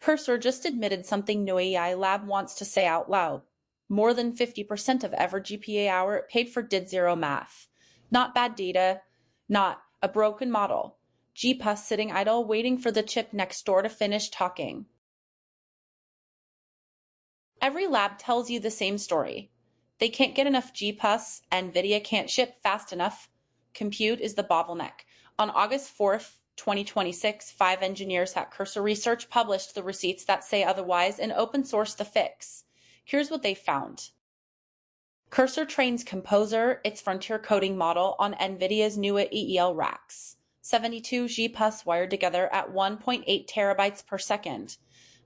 Cursor just admitted something no AI lab wants to say out loud. More than 50% of every GPA hour it paid for did zero math. Not bad data, not a broken model. GPUs sitting idle waiting for the chip next door to finish talking. Every lab tells you the same story. They can't get enough GPUs, NVIDIA can't ship fast enough. Compute is the bottleneck. On August 4th, 2026, 5 engineers at Cursor Research published the receipts that say otherwise and open sourced the fix. Here's what they found. Cursor trains Composer, its frontier coding model, on NVIDIA's new EEL racks. 72 GPUs wired together at 1.8 terabytes per second.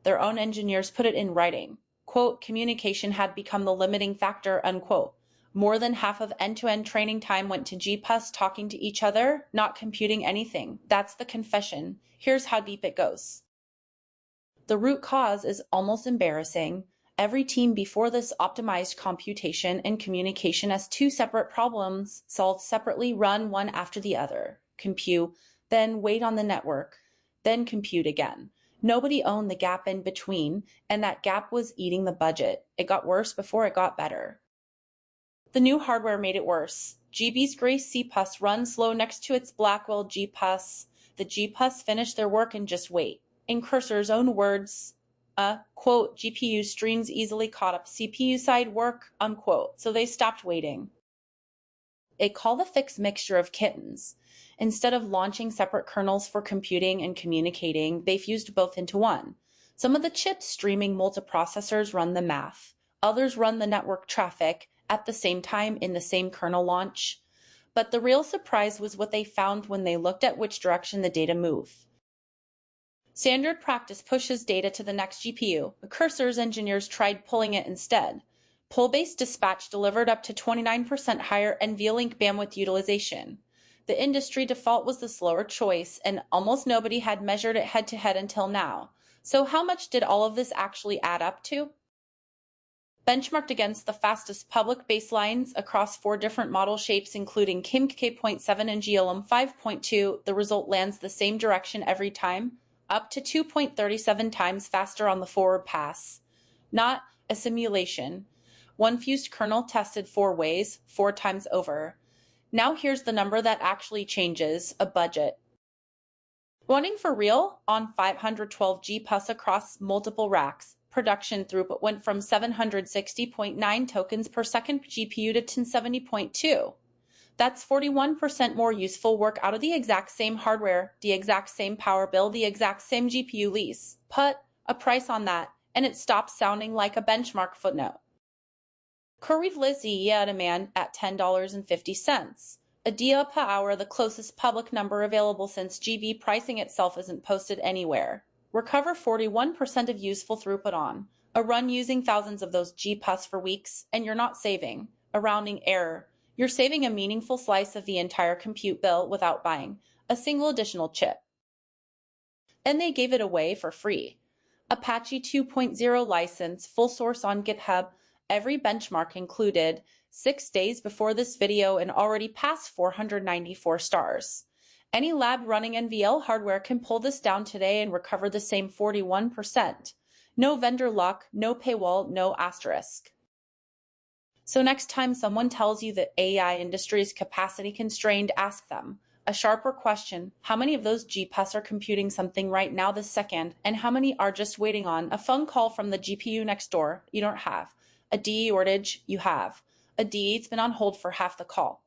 Their own engineers put it in writing. Quote, communication had become the limiting factor, unquote. More than half of end-to-end training time went to GPUs talking to each other, not computing anything. That's the confession. Here's how deep it goes. The root cause is almost embarrassing. Every team before this optimized computation and communication as two separate problems, solved separately, run one after the other. Compute, then wait on the network, then compute again. Nobody owned the gap in between, and that gap was eating the budget. It got worse before it got better. The new hardware made it worse. GB's gray CPUs run slow next to its Blackwell GPUs. The GPUs finish their work and just wait. In Cursor's own words, quote, GPU streams easily caught up CPU side work, unquote, so they stopped waiting. They call the fix Mixture-of-Kittens. Instead of launching separate kernels for computing and communicating, they fused both into one. Some of the chips streaming multiprocessors run the math. Others run the network traffic at the same time in the same kernel launch. But the real surprise was what they found when they looked at which direction the data move. Standard practice pushes data to the next GPU. The Cursor's engineers tried pulling it instead. Pull-based dispatch delivered up to 29% higher NVLink bandwidth utilization. The industry default was the slower choice, and almost nobody had measured it head-to-head until now. So how much did all of this actually add up to? Benchmarked against the fastest public baselines across 4 different model shapes, including KIM K.7 and GLM 5.2, the result lands the same direction every time, up to 2.37 times faster on the forward pass. Not a simulation. One fused kernel tested 4 ways, 4 times over. Now here's the number that actually changes, a budget. Running for real on 512 GPUs across multiple racks, production throughput went from 760.9 tokens per second GPU to 1070.2. That's 41% more useful work out of the exact same hardware, the exact same power bill, the exact same GPU lease. Put a price on that, and it stops sounding like a benchmark footnote. CoreWeave Lizzie demand at $10.50. A dia per hour, the closest public number available since GB pricing itself isn't posted anywhere. Recover 41% of useful throughput on a run using thousands of those GPUs for weeks, and you're not saving a rounding error. You're saving a meaningful slice of the entire compute bill without buying a single additional chip. And they gave it away for free. Apache 2.0 license, full source on GitHub, every benchmark included, 6 days before this video and already passed 494 stars. Any lab running NVL hardware can pull this down today and recover the same 41%. No vendor lock, no paywall, no asterisk. So next time someone tells you that AI industry is capacity constrained, ask them a sharper question. How many of those GPUs are computing something right now this second, and how many are just waiting on a phone call from the GPU next door? You don't have. A DE shortage, you have. A DE, it's been on hold for half the call.